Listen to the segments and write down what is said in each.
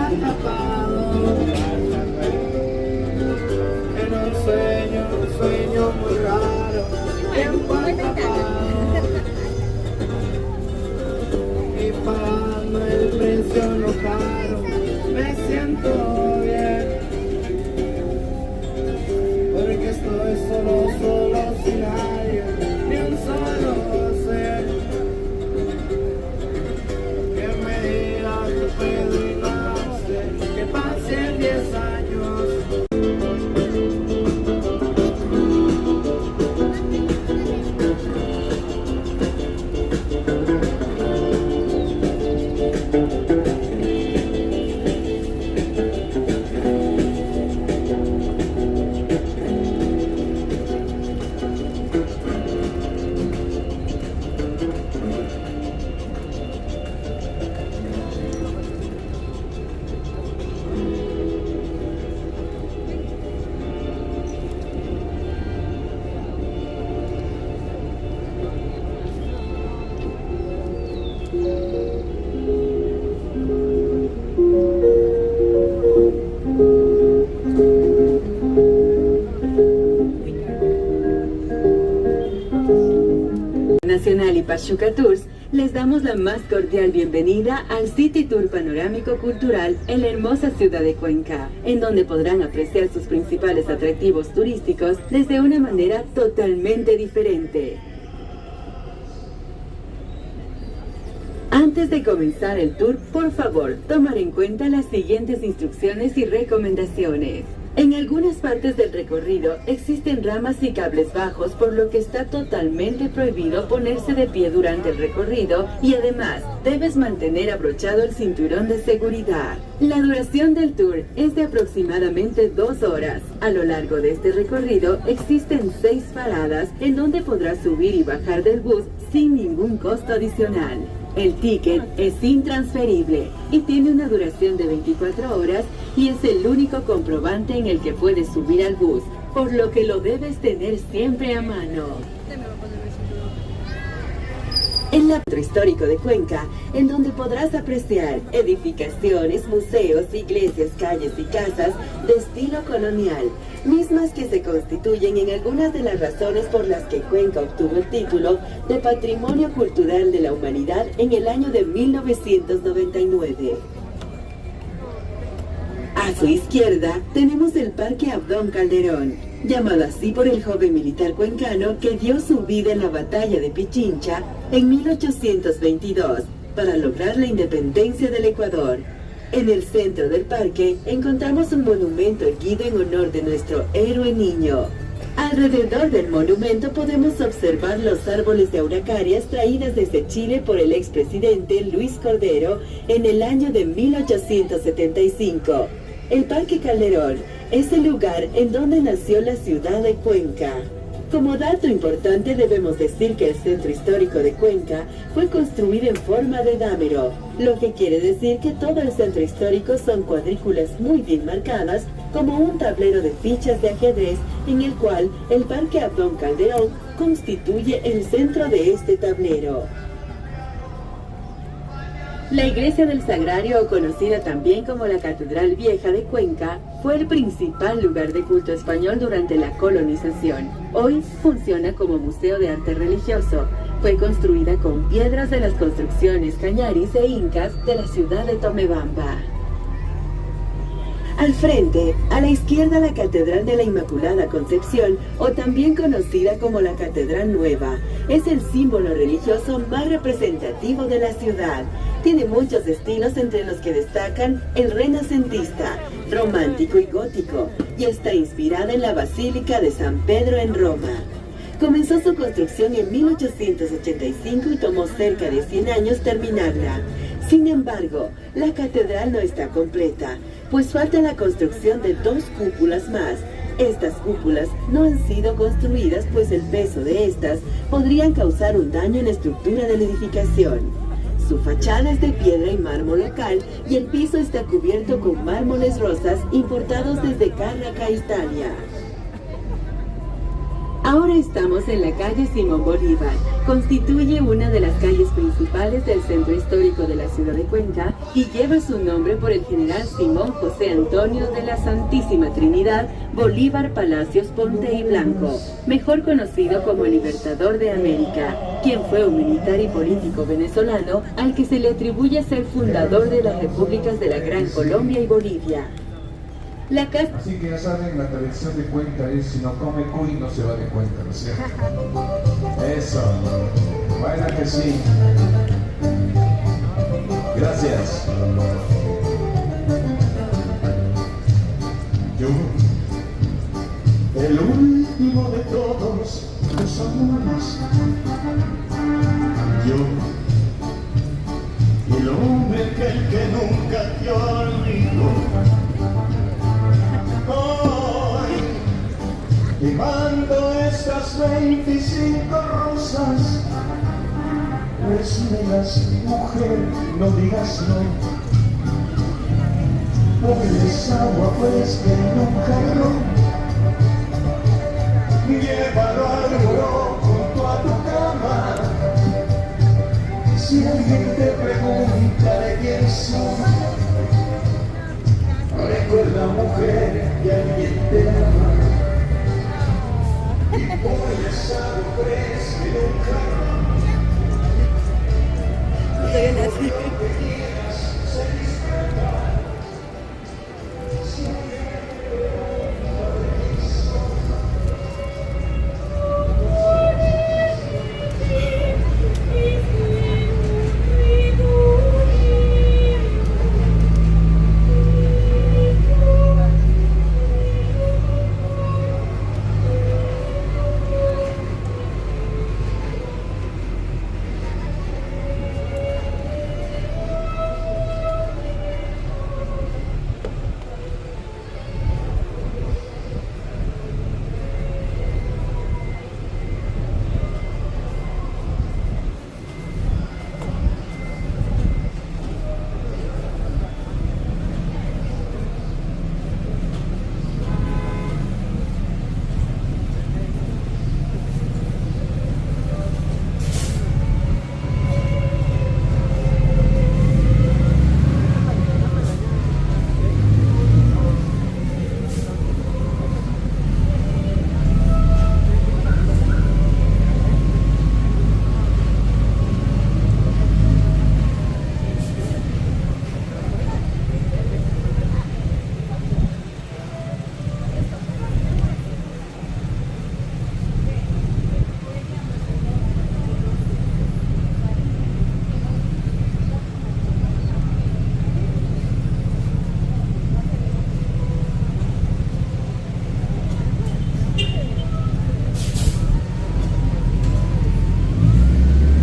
atrapado en un sueño muy raro, tiempo atrapado y pagando el precio no caro, me siento bien, porque estoy solo sin nadie, ni un solo ser que me diga que puedo y no sé, que pasen 10 años. Nacional y Pachuca Tours, les damos la más cordial bienvenida al City Tour Panorámico Cultural en la hermosa ciudad de Cuenca, en donde podrán apreciar sus principales atractivos turísticos desde una manera totalmente diferente. Antes de comenzar el tour, por favor, tomar en cuenta las siguientes instrucciones y recomendaciones. En algunas partes del recorrido existen ramas y cables bajos, por lo que está totalmente prohibido ponerse de pie durante el recorrido y además debes mantener abrochado el cinturón de seguridad. La duración del tour es de aproximadamente 2 horas. A lo largo de este recorrido existen 6 paradas en donde podrás subir y bajar del bus sin ningún costo adicional. El ticket es intransferible y tiene una duración de 24 horas y es el único comprobante en el que puedes subir al bus, por lo que lo debes tener siempre a mano. En el Centro Histórico de Cuenca, en donde podrás apreciar edificaciones, museos, iglesias, calles y casas de estilo colonial, mismas que se constituyen en algunas de las razones por las que Cuenca obtuvo el título de Patrimonio Cultural de la Humanidad en el año de 1999. A su izquierda tenemos el Parque Abdón Calderón, llamado así por el joven militar cuencano que dio su vida en la batalla de Pichincha en 1822 para lograr la independencia del Ecuador. En el centro del parque encontramos un monumento erguido en honor de nuestro héroe niño. Alrededor del monumento podemos observar los árboles de araucarias traídas desde Chile por el expresidente Luis Cordero en el año de 1875. El Parque Calderón es el lugar en donde nació la ciudad de Cuenca. Como dato importante debemos decir que el Centro Histórico de Cuenca fue construido en forma de dámero, lo que quiere decir que todo el centro histórico son cuadrículas muy bien marcadas, como un tablero de fichas de ajedrez en el cual el Parque Abdón Calderón constituye el centro de este tablero. La Iglesia del Sagrario, o conocida también como la Catedral Vieja de Cuenca, fue el principal lugar de culto español durante la colonización. Hoy funciona como museo de arte religioso. Fue construida con piedras de las construcciones cañaris e incas de la ciudad de Tomebamba. Al frente, a la izquierda, la Catedral de la Inmaculada Concepción, o también conocida como la Catedral Nueva, es el símbolo religioso más representativo de la ciudad. Tiene muchos estilos, entre los que destacan el renacentista, romántico y gótico, y está inspirada en la Basílica de San Pedro en Roma. Comenzó su construcción en 1885 y tomó cerca de 100 años terminarla. Sin embargo, la catedral no está completa, pues falta la construcción de 2 cúpulas más. Estas cúpulas no han sido construidas, pues el peso de estas podrían causar un daño en la estructura de la edificación. Su fachada es de piedra y mármol local y el piso está cubierto con mármoles rosas importados desde Carraca, Italia. Ahora estamos en la calle Simón Bolívar. Constituye una de las calles principales del centro histórico de la ciudad de Cuenca y lleva su nombre por el general Simón José Antonio de la Santísima Trinidad Bolívar Palacios Ponte y Blanco, mejor conocido como el Libertador de América, quien fue un militar y político venezolano al que se le atribuye ser fundador de las repúblicas de la Gran Colombia y Bolivia. La casa... Así que ya saben, la tradición de Cuenca es: si no come cuy no se va de Cuenca, ¿no es cierto? Eso, bueno que sí. Gracias. Yo, el último de todos los amores. Yo, el hombre que nunca te olvidó. Hoy te mando estas 25 rosas. Recíbelas, mujer, no digas no. Ponles agua fresca en un jarrón. Llévalo al buró junto a tu cama. Si alguien te pregunta de quién son, recuerda, mujer, que alguien te ama. Y ponles agua fresca en un jarrón.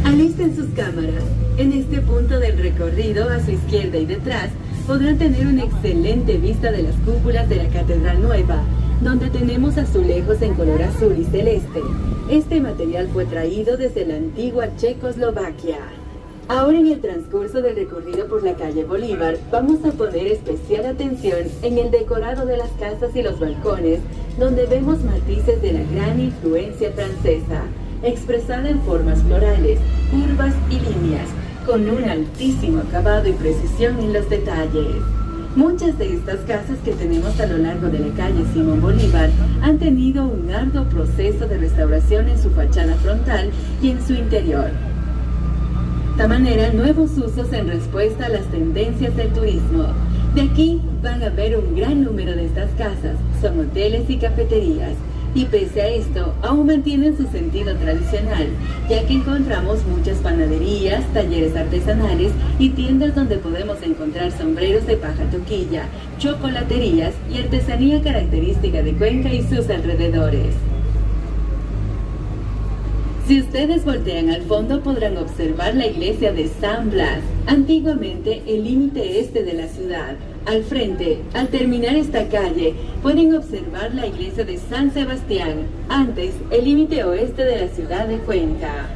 Alisten sus cámaras. En este punto del recorrido, a su izquierda y detrás, podrán tener una excelente vista de las cúpulas de la Catedral Nueva, donde tenemos azulejos en color azul y celeste. Este material fue traído desde la antigua Checoslovaquia. Ahora, en el transcurso del recorrido por la calle Bolívar, vamos a poner especial atención en el decorado de las casas y los balcones, donde vemos matices de la gran influencia francesa, expresada en formas florales, curvas y líneas, con un altísimo acabado y precisión en los detalles. Muchas de estas casas que tenemos a lo largo de la calle Simón Bolívar han tenido un arduo proceso de restauración en su fachada frontal y en su interior. De esta manera, nuevos usos en respuesta a las tendencias del turismo. De aquí van a ver un gran número de estas casas, son hoteles y cafeterías. Y pese a esto, aún mantienen su sentido tradicional, ya que encontramos muchas panaderías, talleres artesanales y tiendas donde podemos encontrar sombreros de paja toquilla, chocolaterías y artesanía característica de Cuenca y sus alrededores. Si ustedes voltean al fondo podrán observar la iglesia de San Blas, antiguamente el límite este de la ciudad. Al frente, al terminar esta calle, pueden observar la iglesia de San Sebastián, antes el límite oeste de la ciudad de Cuenca.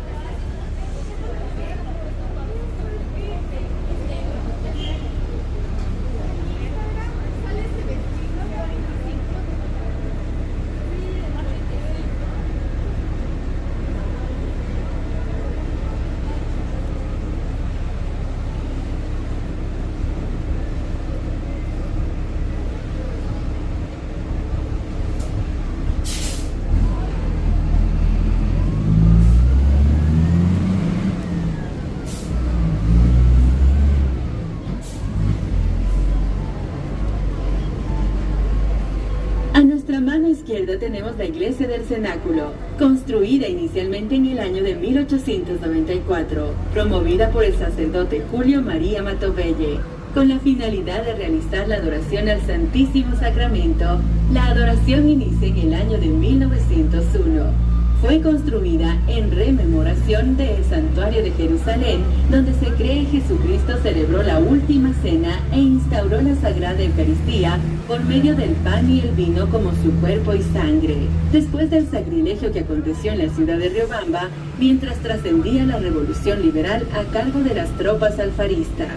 nuestra mano izquierda tenemos la iglesia del Cenáculo, construida inicialmente en el año de 1894, promovida por el sacerdote Julio María Matovelle, con la finalidad de realizar la adoración al Santísimo Sacramento. La adoración inicia en el año de 1901. Fue construida en rememoración del Santuario de Jerusalén, donde se cree que Jesucristo celebró la última cena e instauró la Sagrada Eucaristía por medio del pan y el vino como su cuerpo y sangre, después del sacrilegio que aconteció en la ciudad de Riobamba, mientras trascendía la revolución liberal a cargo de las tropas alfaristas.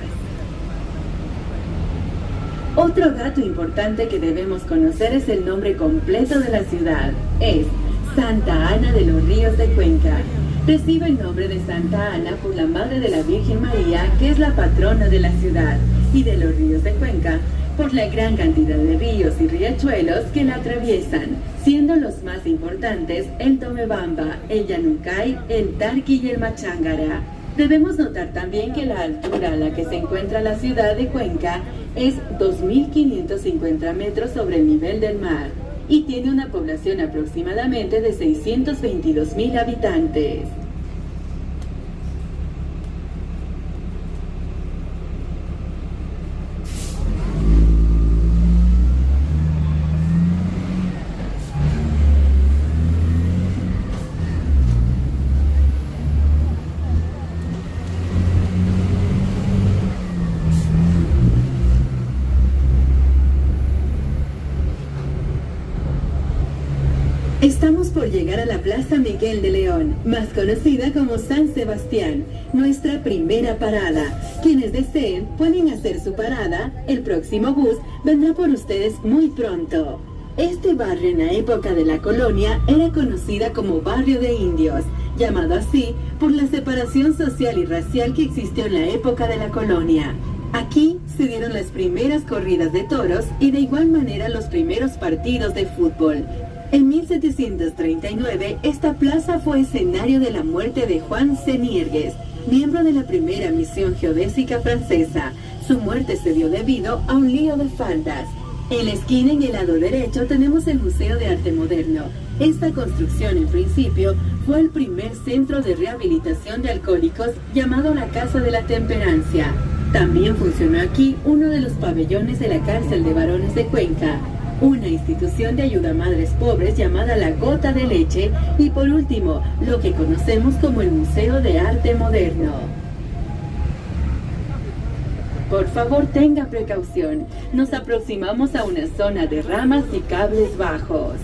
Otro dato importante que debemos conocer es el nombre completo de la ciudad. Es Santa Ana de los Ríos de Cuenca. Recibe el nombre de Santa Ana por la Madre de la Virgen María, que es la patrona de la ciudad, y de los Ríos de Cuenca, por la gran cantidad de ríos y riachuelos que la atraviesan, siendo los más importantes el Tomebamba, el Yanucay, el Tarqui y el Machángara. Debemos notar también que la altura a la que se encuentra la ciudad de Cuenca es 2.550 metros sobre el nivel del mar, y tiene una población aproximadamente de 622.000 habitantes. Estamos por llegar a la Plaza Miguel de León, más conocida como San Sebastián, nuestra primera parada. Quienes deseen pueden hacer su parada. El próximo bus vendrá por ustedes muy pronto. Este barrio en la época de la colonia era conocida como Barrio de Indios, llamado así por la separación social y racial que existió en la época de la colonia. Aquí se dieron las primeras corridas de toros y de igual manera los primeros partidos de fútbol. En 1739, esta plaza fue escenario de la muerte de Juan Seniergues, miembro de la primera misión geodésica francesa. Su muerte se dio debido a un lío de faldas. En la esquina, en el lado derecho, tenemos el Museo de Arte Moderno. Esta construcción, en principio, fue el primer centro de rehabilitación de alcohólicos llamado la Casa de la Temperancia. También funcionó aquí uno de los pabellones de la cárcel de varones de Cuenca, una institución de ayuda a madres pobres llamada La Gota de Leche, y por último, lo que conocemos como el Museo de Arte Moderno. Por favor, tenga precaución. Nos aproximamos a una zona de ramas y cables bajos.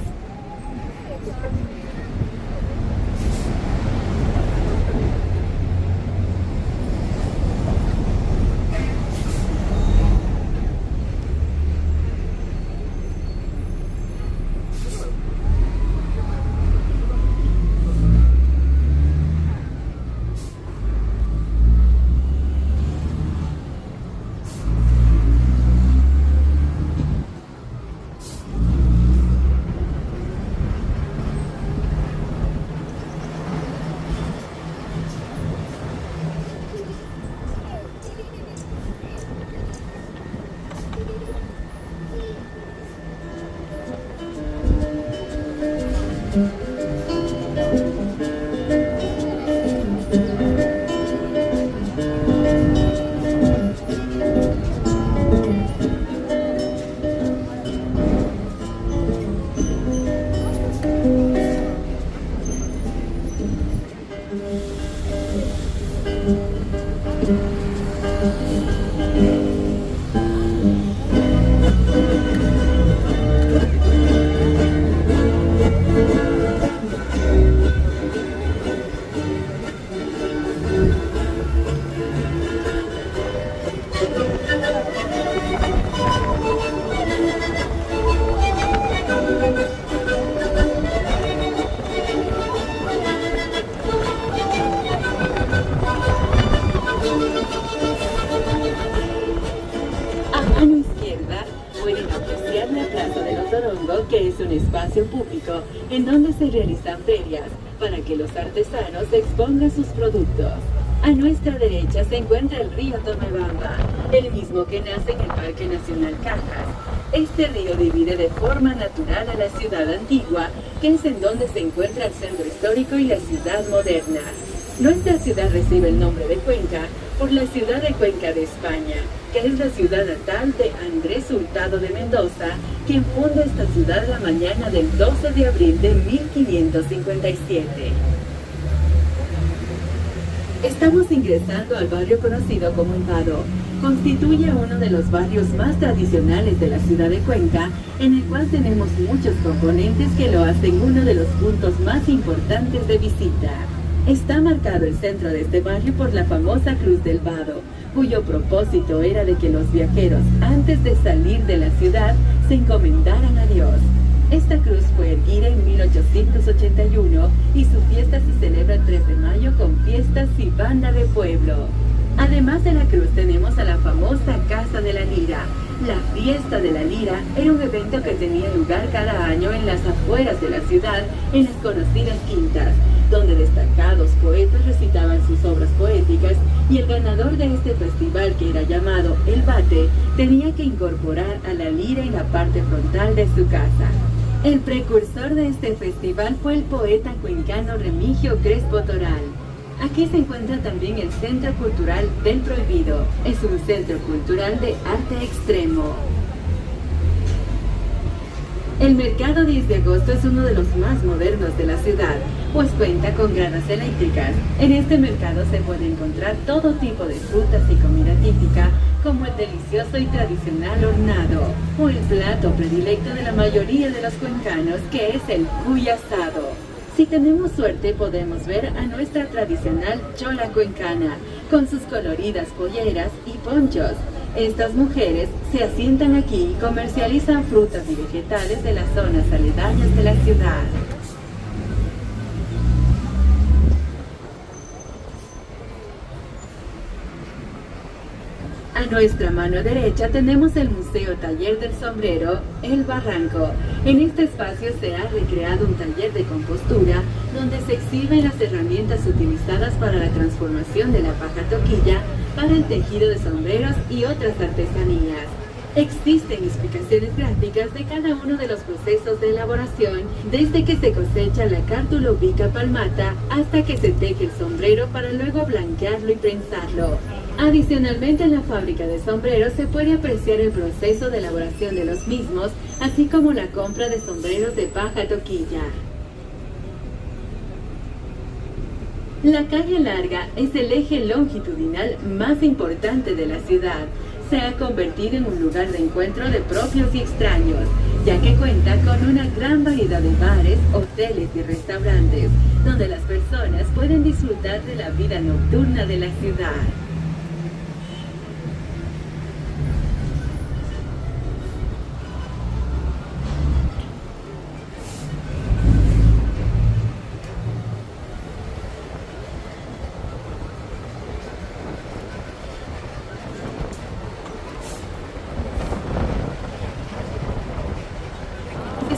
Que es un espacio público en donde se realizan ferias para que los artesanos expongan sus productos. A nuestra derecha se encuentra el río Tomebamba, el mismo que nace en el Parque Nacional Cajas. Este río divide de forma natural a la ciudad antigua, que es en donde se encuentra el centro histórico y la ciudad moderna. Nuestra ciudad recibe el nombre de Cuenca por la ciudad de Cuenca de España, que es la ciudad natal de Andrés Hurtado de Mendoza, quien funda esta ciudad la mañana del 12 de abril de 1557. Estamos ingresando al barrio conocido como El Vado. Constituye uno de los barrios más tradicionales de la ciudad de Cuenca, en el cual tenemos muchos componentes que lo hacen uno de los puntos más importantes de visita. Está marcado el centro de este barrio por la famosa Cruz del Vado, cuyo propósito era de que los viajeros, antes de salir de la ciudad, se encomendaran a Dios. Esta cruz fue erguida en 1881 y su fiesta se celebra el 3 de mayo con fiestas y banda de pueblo. Además de la cruz tenemos a la famosa Casa de la Lira. La fiesta de la Lira era un evento que tenía lugar cada año en las afueras de la ciudad, en las conocidas quintas, donde destacados poetas recitaban sus obras poéticas, y el ganador de este festival, que era llamado El Bate, tenía que incorporar a la lira en la parte frontal de su casa. El precursor de este festival fue el poeta cuencano Remigio Crespo Toral. Aquí se encuentra también el Centro Cultural del Prohibido. Es un centro cultural de arte extremo. El Mercado 10 de Agosto es uno de los más modernos de la ciudad, pues cuenta con gradas eléctricas. En este mercado se puede encontrar todo tipo de frutas y comida típica, como el delicioso y tradicional hornado, o el plato predilecto de la mayoría de los cuencanos, que es el cuy asado. Si tenemos suerte, podemos ver a nuestra tradicional chola cuencana, con sus coloridas polleras y ponchos. Estas mujeres se asientan aquí y comercializan frutas y vegetales de las zonas aledañas de la ciudad. A nuestra mano derecha tenemos el Museo Taller del Sombrero, El Barranco. En este espacio se ha recreado un taller de compostura donde se exhiben las herramientas utilizadas para la transformación de la paja toquilla para el tejido de sombreros y otras artesanías. Existen explicaciones gráficas de cada uno de los procesos de elaboración, desde que se cosecha la cartulobica palmata hasta que se teje el sombrero para luego blanquearlo y prensarlo. Adicionalmente, en la fábrica de sombreros se puede apreciar el proceso de elaboración de los mismos, así como la compra de sombreros de paja toquilla. La calle Larga es el eje longitudinal más importante de la ciudad. Se ha convertido en un lugar de encuentro de propios y extraños, ya que cuenta con una gran variedad de bares, hoteles y restaurantes, donde las personas pueden disfrutar de la vida nocturna de la ciudad.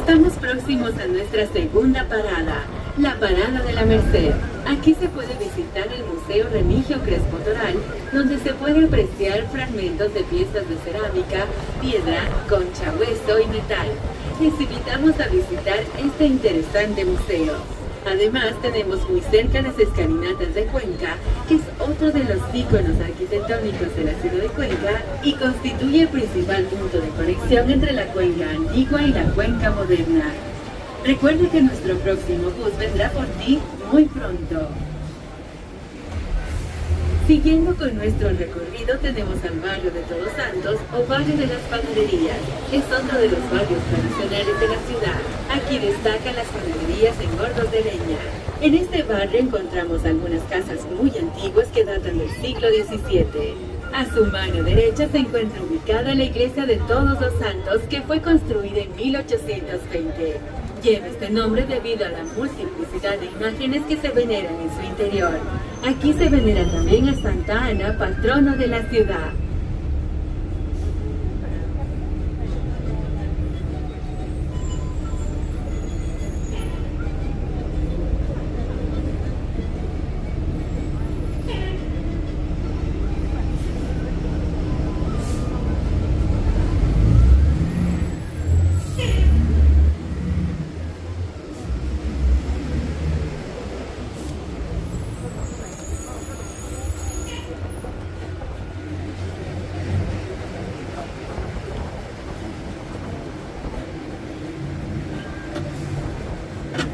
Estamos próximos a nuestra segunda parada, la Parada de la Merced. Aquí se puede visitar el Museo Remigio Crespo Toral, donde se puede apreciar fragmentos de piezas de cerámica, piedra, concha, hueso y metal. Les invitamos a visitar este interesante museo. Además, tenemos muy cerca las escalinatas de Cuenca, que es otro de los íconos arquitectónicos de la ciudad de Cuenca y constituye el principal punto de conexión entre la Cuenca antigua y la Cuenca moderna. Recuerda que nuestro próximo bus vendrá por ti muy pronto. Siguiendo con nuestro recorrido, tenemos al barrio de Todos Santos o barrio de las panaderías. Es otro de los barrios tradicionales de la ciudad. Aquí destacan las panaderías en hornos de leña. En este barrio encontramos algunas casas muy antiguas que datan del siglo XVII. A su mano derecha se encuentra ubicada la iglesia de Todos los Santos, que fue construida en 1820. Lleva este nombre debido a la multiplicidad de imágenes que se veneran en su interior. Aquí se venera también a Santa Ana, patrona de la ciudad.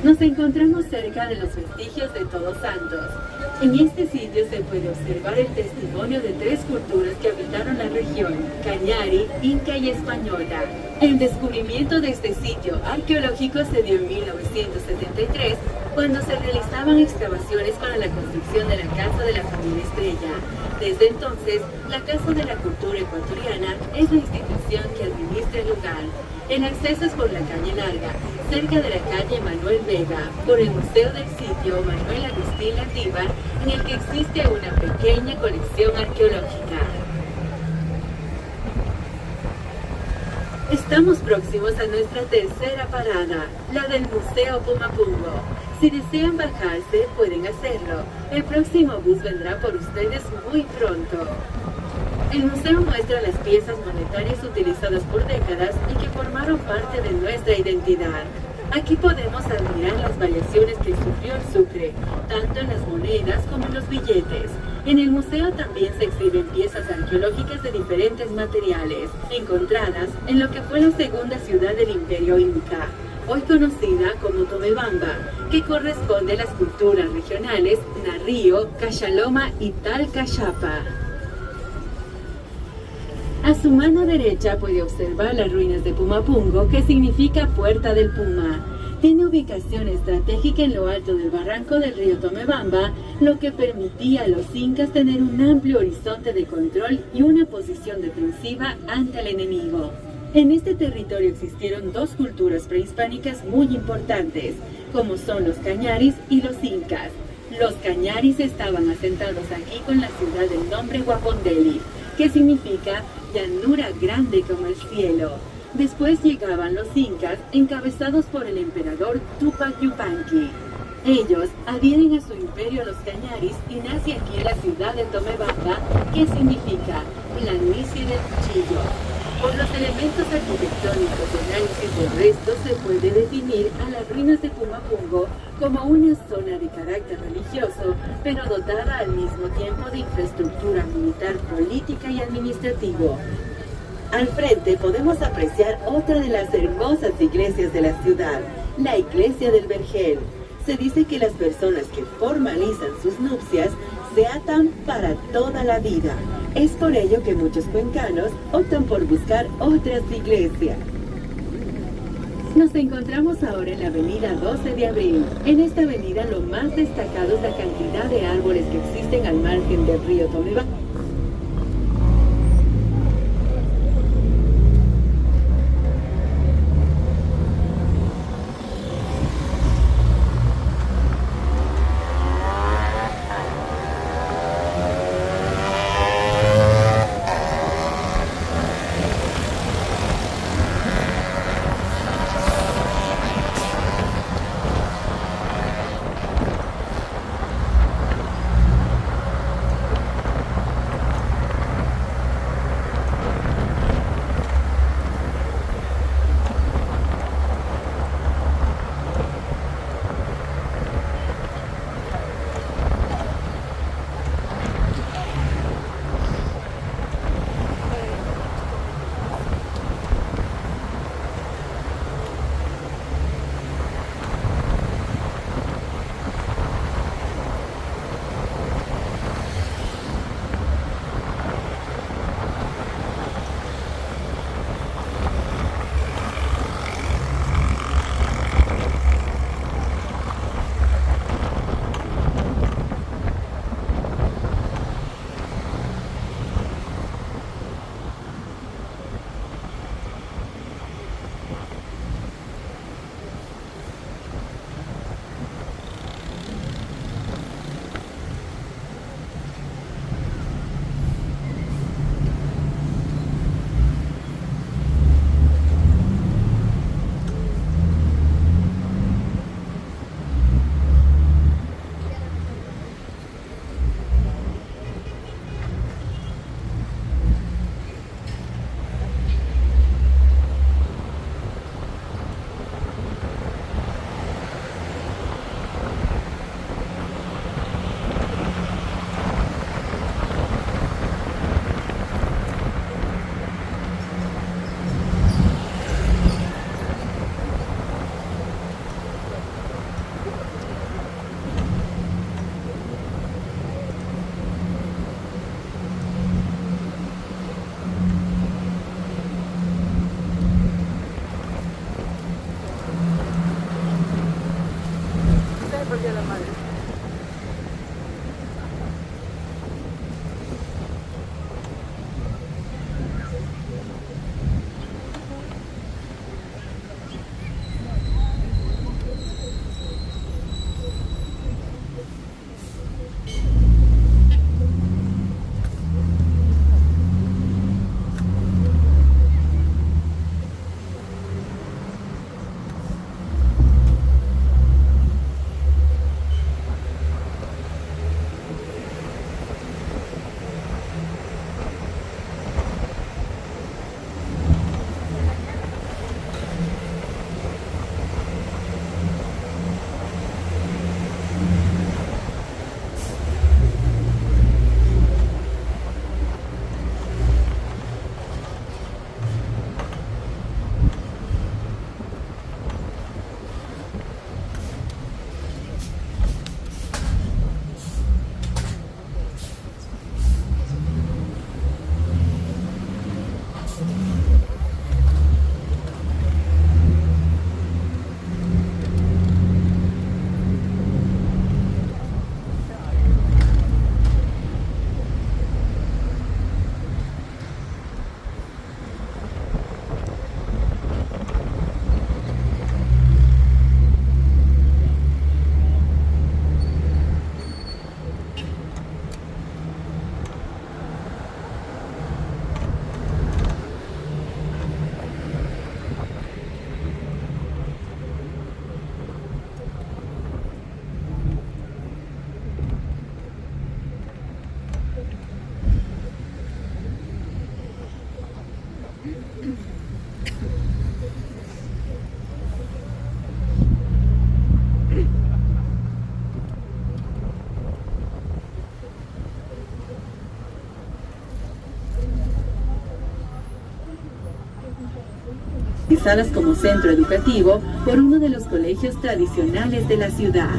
Nos encontramos cerca de los vestigios de Todos Santos. En este sitio se puede observar el testimonio de tres culturas que habitaron la región: Cañari, Inca y Española. El descubrimiento de este sitio arqueológico se dio en 1973, cuando se realizaban excavaciones para la construcción de la Casa de la Familia Estrella. Desde entonces, la Casa de la Cultura Ecuatoriana es la institución que administra el lugar. El acceso es por la calle Larga, cerca de la calle Manuel Vega, por el Museo del Sitio Manuel Agustín Landívar, en el que existe una pequeña colección arqueológica. Estamos próximos a nuestra tercera parada, la del Museo Pumapungo. Si desean bajarse, pueden hacerlo. El próximo bus vendrá por ustedes muy pronto. El museo muestra las piezas monetarias utilizadas por décadas y que formaron parte de nuestra identidad. Aquí podemos admirar las variaciones que sufrió el Sucre, tanto en las monedas como en los billetes. En el museo también se exhiben piezas arqueológicas de diferentes materiales, encontradas en lo que fue la segunda ciudad del Imperio Inca, hoy conocida como Tomebamba, que corresponde a las culturas regionales Narrío, Cachaloma y Talcachapa. A su mano derecha puede observar las ruinas de Pumapungo, que significa Puerta del Puma. Tiene ubicación estratégica en lo alto del barranco del río Tomebamba, lo que permitía a los incas tener un amplio horizonte de control y una posición defensiva ante el enemigo. En este territorio existieron dos culturas prehispánicas muy importantes, como son los cañaris y los incas. Los cañaris estaban asentados aquí con la ciudad del nombre Guapondeli, que significa llanura grande como el cielo. Después llegaban los incas, encabezados por el emperador Tupac Yupanqui. Ellos adhieren a su imperio a los cañaris y nace aquí la ciudad de Tomebamba, que significa planicie del cuchillo. Por los elementos arquitectónicos y análisis de restos se puede definir a las ruinas de Pumapungo como una zona de carácter religioso, pero dotada al mismo tiempo de infraestructura militar, política y administrativo. Al frente podemos apreciar otra de las hermosas iglesias de la ciudad, la Iglesia del Vergel. Se dice que las personas que formalizan sus nupcias se atan para toda la vida. Es por ello que muchos cuencanos optan por buscar otras iglesias. Nos encontramos ahora en la avenida 12 de Abril. En esta avenida lo más destacado es la cantidad de árboles que existen al margen del río Tomebamba. utilizadas como centro educativo por uno de los colegios tradicionales de la ciudad.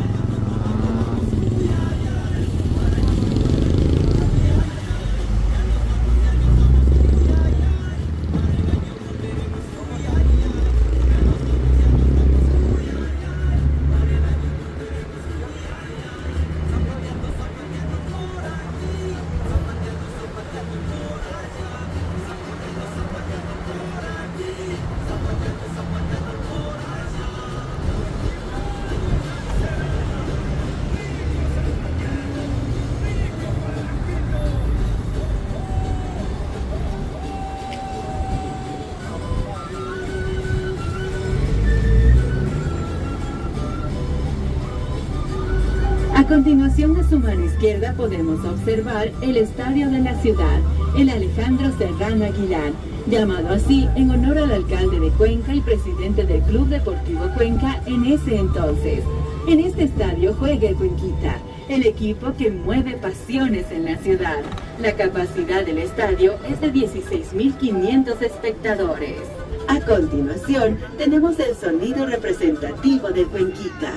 A continuación, de su mano izquierda podemos observar el estadio de la ciudad, el Alejandro Serrano Aguilar, llamado así en honor al alcalde de Cuenca y presidente del Club Deportivo Cuenca en ese entonces. En este estadio juega el Cuenquita, el equipo que mueve pasiones en la ciudad. La capacidad del estadio es de 16.500 espectadores. A continuación, tenemos el sonido representativo del Cuenquita.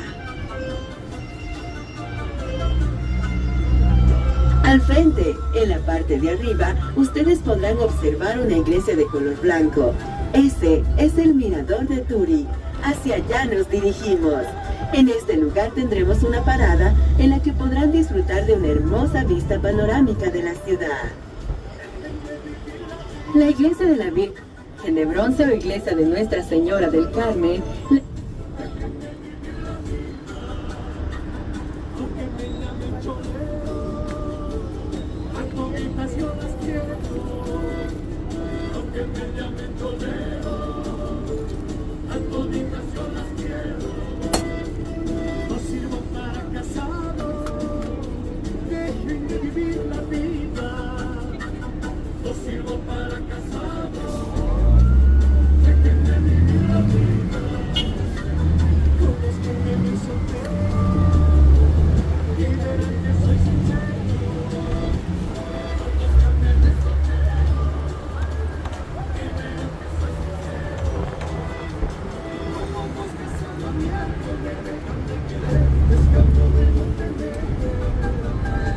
Al frente, en la parte de arriba, ustedes podrán observar una iglesia de color blanco. Ese es el Mirador de Turi. Hacia allá nos dirigimos. En este lugar tendremos una parada en la que podrán disfrutar de una hermosa vista panorámica de la ciudad. La iglesia de la Virgen de Bronce o iglesia de Nuestra Señora del Carmen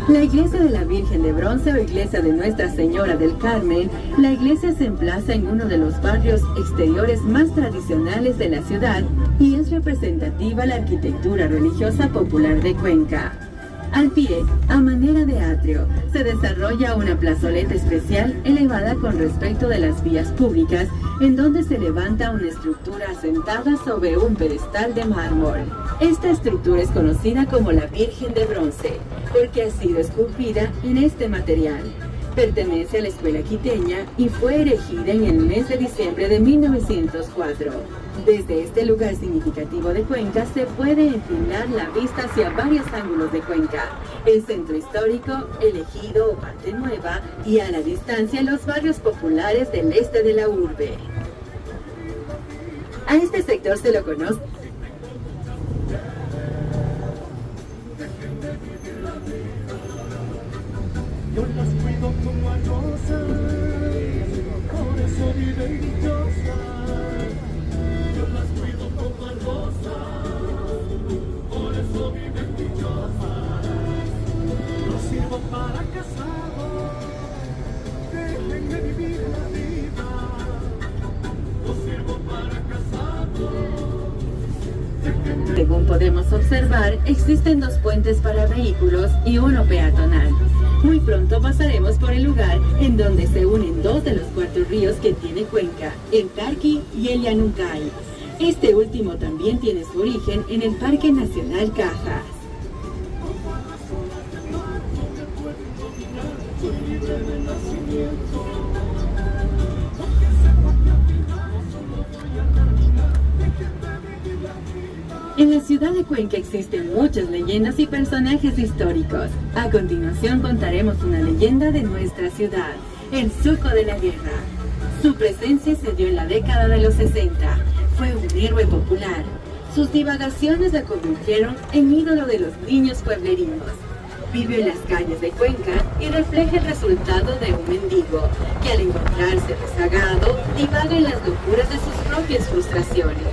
La iglesia de la Virgen de Bronce o iglesia de Nuestra Señora del Carmen, la iglesia se emplaza en uno de los barrios exteriores más tradicionales de la ciudad y es representativa la arquitectura religiosa popular de Cuenca. Al pie, a manera de atrio, se desarrolla una plazoleta especial elevada con respecto de las vías públicas, en donde se levanta una estructura asentada sobre un pedestal de mármol. Esta estructura es conocida como la Virgen de Bronce, porque ha sido esculpida en este material. Pertenece a la escuela quiteña y fue erigida en el mes de diciembre de 1904. Desde este lugar significativo de Cuenca se puede emplear la vista hacia varios ángulos de Cuenca, el centro histórico, el ejido o parte nueva, y a la distancia los barrios populares del este de la urbe. A este sector se lo conoce yo las cuido como a rosas, por eso viven dichosas. Yo las cuido como a rosas, por eso viven dichosas. No sirvo para casado, déjenme vivir la vida. No sirvo para casado. Según podemos observar, existen 2 puentes para vehículos y uno peatonal. Muy pronto pasaremos por el lugar en donde se unen 2 de los 4 ríos que tiene Cuenca, el Tarqui y el Llanuncay. Este último también tiene su origen en el Parque Nacional Cajas. En la ciudad de Cuenca existen muchas leyendas y personajes históricos. A continuación contaremos una leyenda de nuestra ciudad, el Zuco de la Guerra. Su presencia se dio en la década de los 60. Fue un héroe popular. Sus divagaciones la convirtieron en ídolo de los niños pueblerinos. Vive en las calles de Cuenca y refleja el resultado de un mendigo que al encontrarse rezagado divaga en las locuras de sus propias frustraciones.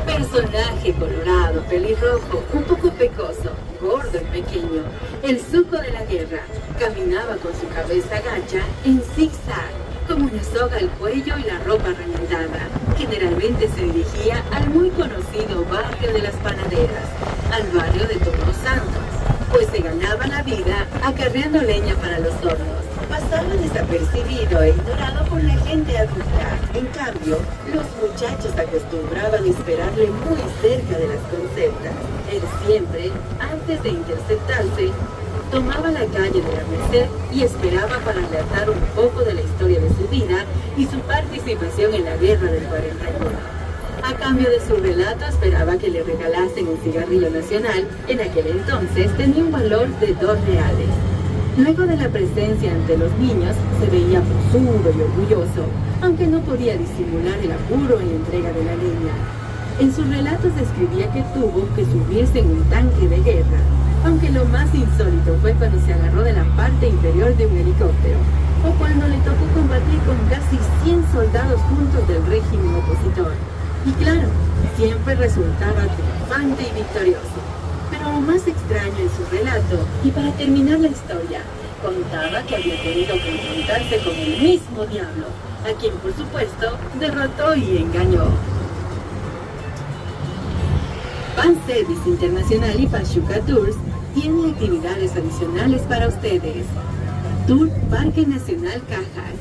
Personaje colorado, pelirrojo, un poco pecoso, gordo y pequeño, el zuco de la guerra, caminaba con su cabeza gacha en zigzag, como una soga al cuello y la ropa remendada. Generalmente se dirigía al muy conocido barrio de las Panaderas, al barrio de Todos Santos, pues se ganaba la vida acarreando leña para los hornos. Pasaba desapercibido e ignorado por la gente adulta. En cambio, los muchachos acostumbraban esperarle muy cerca de las conceptas. Él siempre, antes de interceptarse, tomaba la calle de la Merced y esperaba para relatar un poco de la historia de su vida y su participación en la guerra del 41. A cambio de su relato esperaba que le regalasen un cigarrillo nacional. En aquel entonces tenía un valor de 2 reales. Luego de la presencia ante los niños, se veía posudo y orgulloso, aunque no podía disimular el apuro en la entrega de la leña. En sus relatos describía que tuvo que subirse en un tanque de guerra, aunque lo más insólito fue cuando se agarró de la parte inferior de un helicóptero, o cuando le tocó combatir con casi 100 soldados juntos del régimen opositor. Y claro, siempre resultaba triunfante y victorioso. Pero lo más extraño en su relato, y para terminar la historia, contaba que había tenido que enfrentarse con el mismo diablo, a quien por supuesto derrotó y engañó. Fan Service Internacional y Pachuca Tours tienen actividades adicionales para ustedes. Tour Parque Nacional Cajas.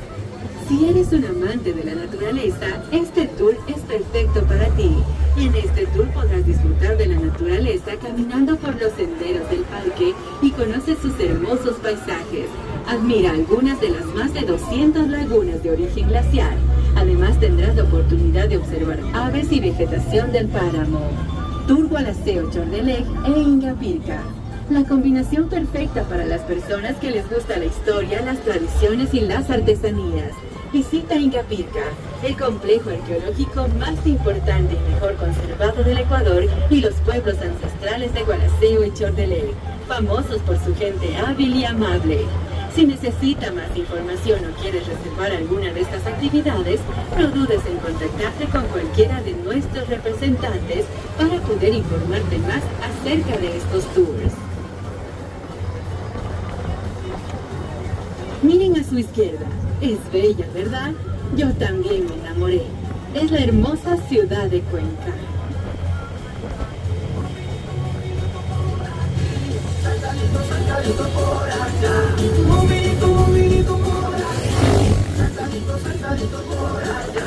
Si eres un amante de la naturaleza, este tour es perfecto para ti. En este tour podrás disfrutar de la naturaleza caminando por los senderos del parque y conoce sus hermosos paisajes. Admira algunas de las más de 200 lagunas de origen glaciar. Además tendrás la oportunidad de observar aves y vegetación del páramo. Tour Gualaceo Chordelec e Ingapirca. La combinación perfecta para las personas que les gusta la historia, las tradiciones y las artesanías. Visita Ingapirca, el complejo arqueológico más importante y mejor conservado del Ecuador, y los pueblos ancestrales de Gualaceo y Chordelec, famosos por su gente hábil y amable. Si necesita más información o quieres reservar alguna de estas actividades, no dudes en contactarte con cualquiera de nuestros representantes para poder informarte más acerca de estos tours. Miren a su izquierda. Es bella, ¿verdad? Yo también me enamoré. Es la hermosa ciudad de Cuenca. Saltadito por allá, movidito por allá, saltadito por allá.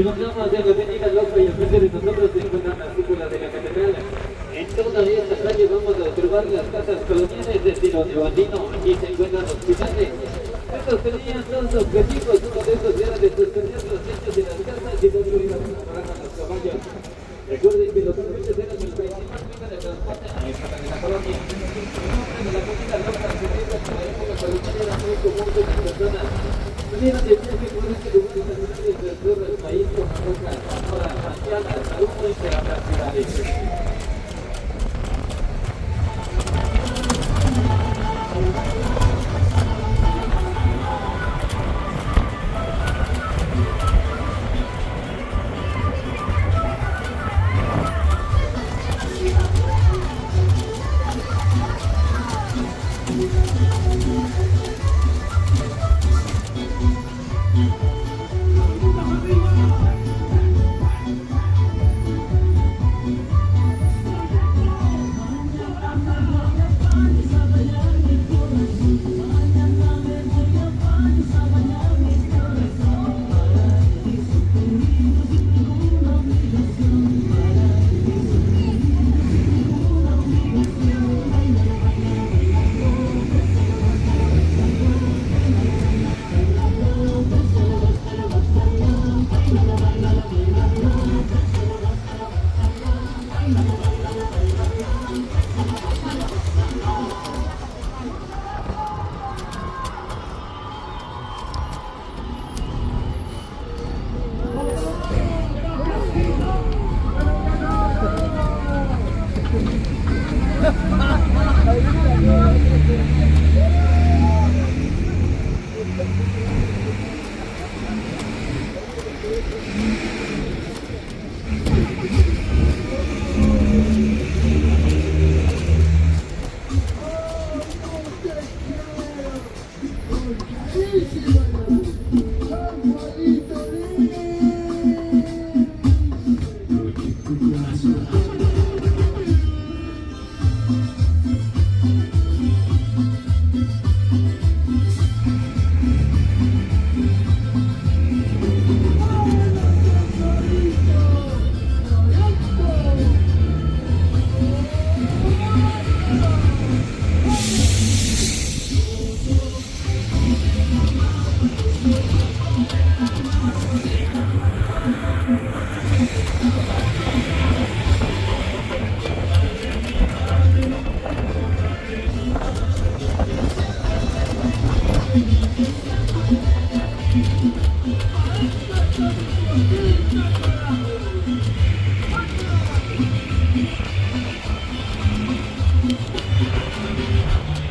encontramos en la avenida Loco y enfrente de nosotros se encuentran las cúpulas de la catedral. En toda esta calle vamos a observar las casas coloniales de estilo neoandino. Aquí se encuentran hospitales. Estos tenían dos objetivos, uno de estos era de sostener los techos de las casas y otro era mejorar a los caballos. Recuerden que los caballos eran el principal medio de transporte en la época de la colonia. El nombre de la comida loca se debe a que en la época colonial era muy común que las personas salieran de viaje por este lugar naturales del sur del país como Roca, Zamora, Manchana, Saúl, entre otras ciudades.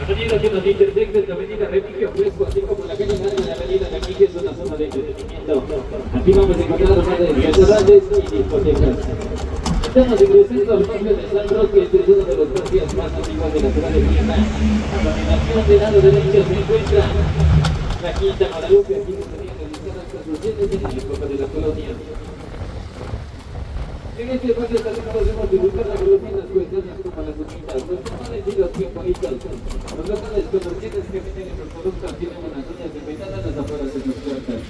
Avenida que nos intersecta es la avenida Remigio Fresco, así como la calle Larga de la avenida de aquí, que es una zona de entretenimiento. Aquí vamos a encontrar un par de restaurantes y discotecas. Estamos ingresando al barrio de San Roque, este es uno de los barrios más antiguos de la ciudad de Lima. A continuación, del lado derecho se encuentra la Quinta Guadalupe, aquí se tenían realizadas construcciones en la época de la colonia. En este barrio también podemos disfrutar la colonia en las cuestiones como las unitas, los locales y los bienbonitos. Los locales comerciantes que venden estos productos tienen unas uñas invitadas a las afueras de sus puertas.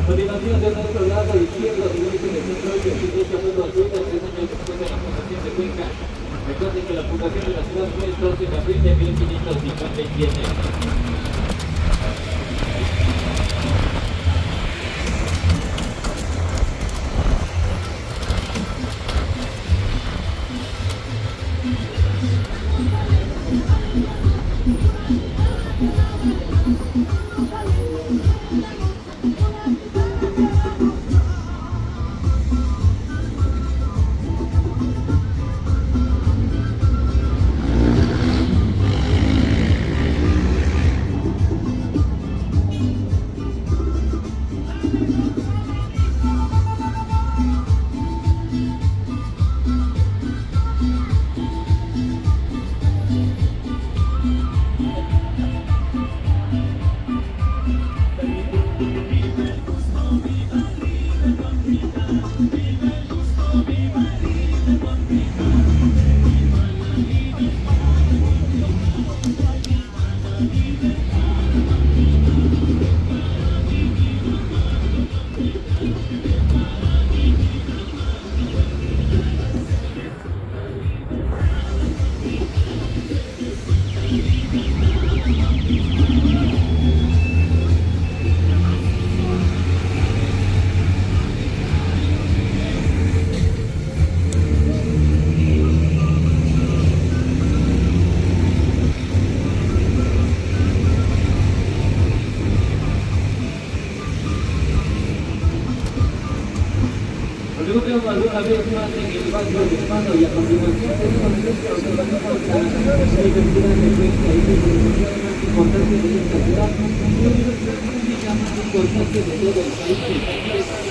A continuación, de nuestro lado izquierdo, directo de centro, que se inicia muy consulta 3 años después de la fundación de Cuenca. Recuerden que la fundación de la ciudad fue el 12 de abril de 1557. Luego vemos alguna vez más en el barrio urbano y a continuación tenemos esta observación de la Universidad de Cuenca y de la universidad más importante de esta ciudad, la universidad pública más importante de todo el país, que está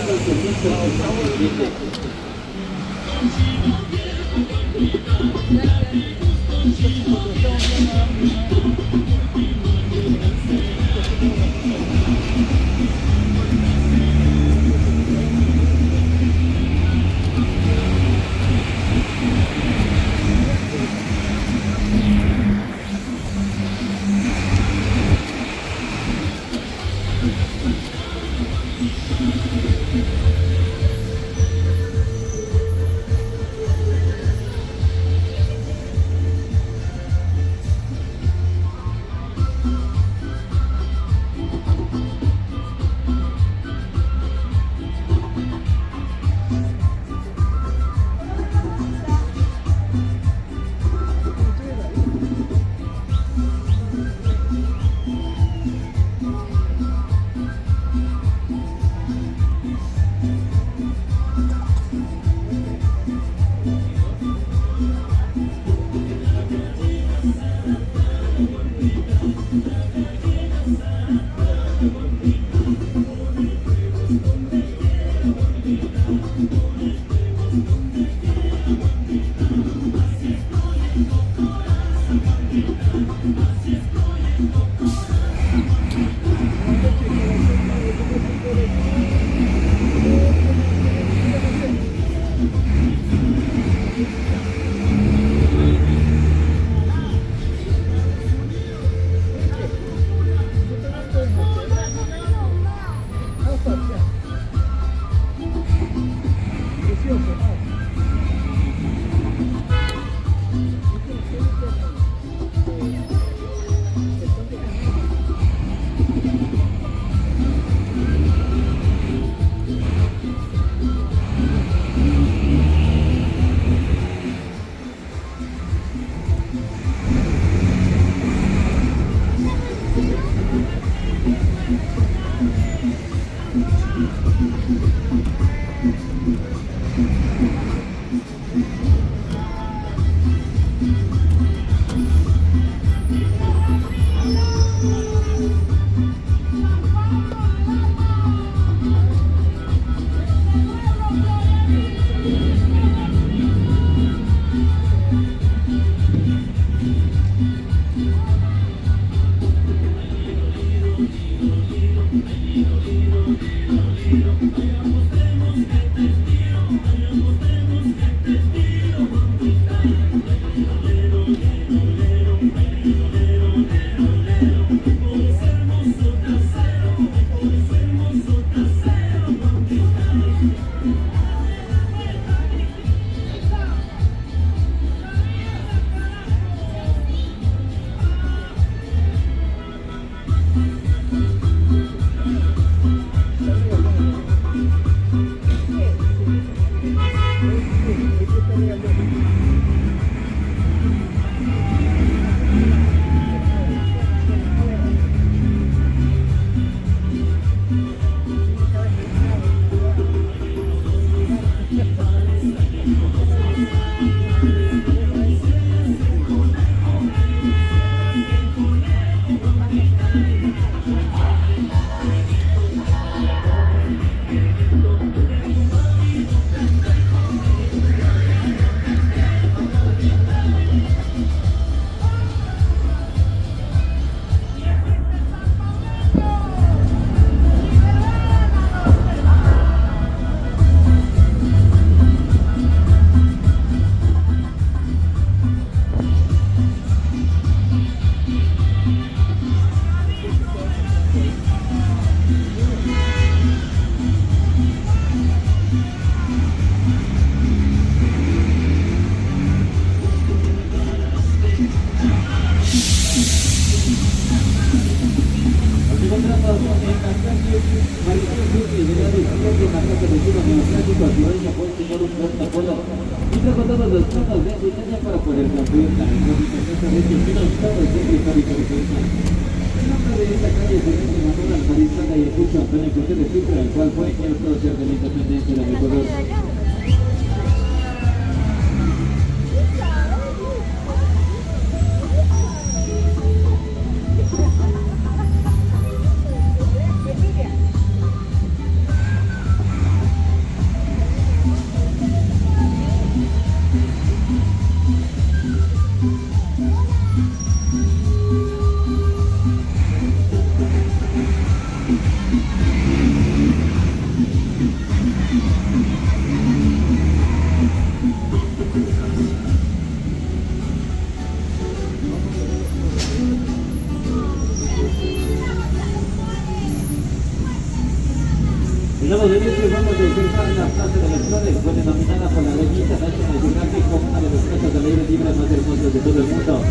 lado derecho vamos a observar la Plaza de las Flores, fue denominada por la revista National Geographic como una de las plazas al aire libre más hermosas de todo el mundo.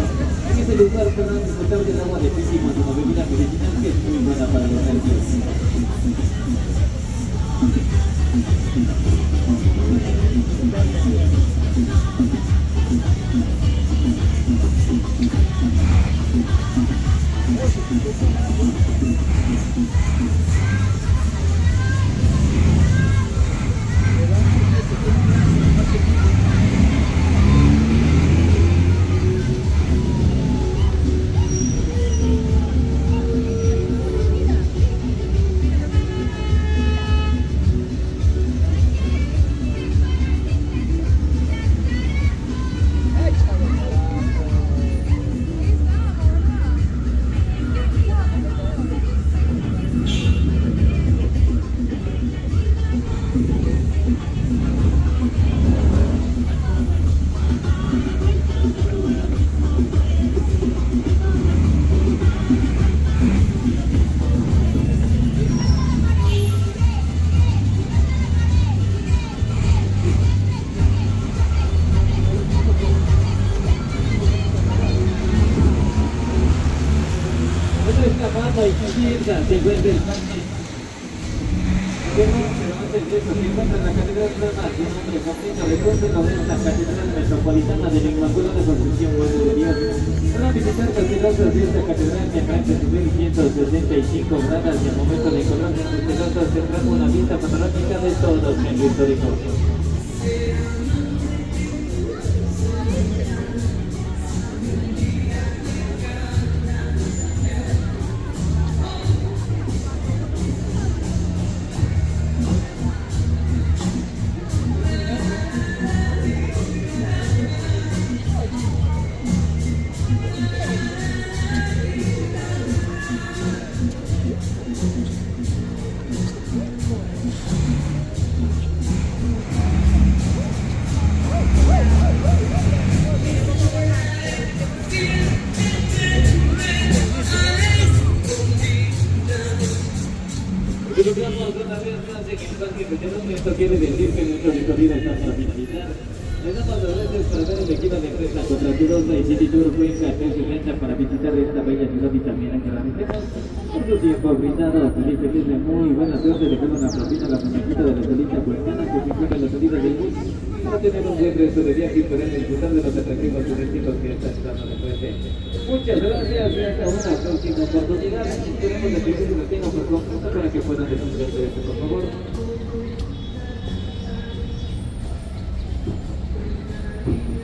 En este lugar podrán disfrutar del agua de Písimo, una bebida medicinal que es muy buena para los nervios. Se encuentra el parque. Pero antes de eso se encuentra la Catedral Plana, de nombre completo, recuerden la Catedral Metropolitana del Inmaculado de Concepción, Madre de Dios. Van a visitar celosas de esta catedral que alcanza 1165 gradas y al momento de color entre celosas tendrán una vista panorámica de todo el centro histórico. Esto quiere decir que nuestro recorrido está para finalizar. Le damos las gracias por haber elegido la empresa Contraturosa y City Tour Cuenca que se renta para visitar esta bella ciudad y también agradecemos por su tiempo brindado. Feliz de muy buena suerte. Dejando una propina a la muñequita de la solita cuencana que se encuentra en la salida del bus para tener un buen resto de viaje y poder disfrutar de los atractivos turísticos que esta ciudad nos ofrece. Muchas gracias y hasta una próxima oportunidad. Esperemos que se lo tengan por conjunto para que puedan disfrutar de esto, por favor. Thank you.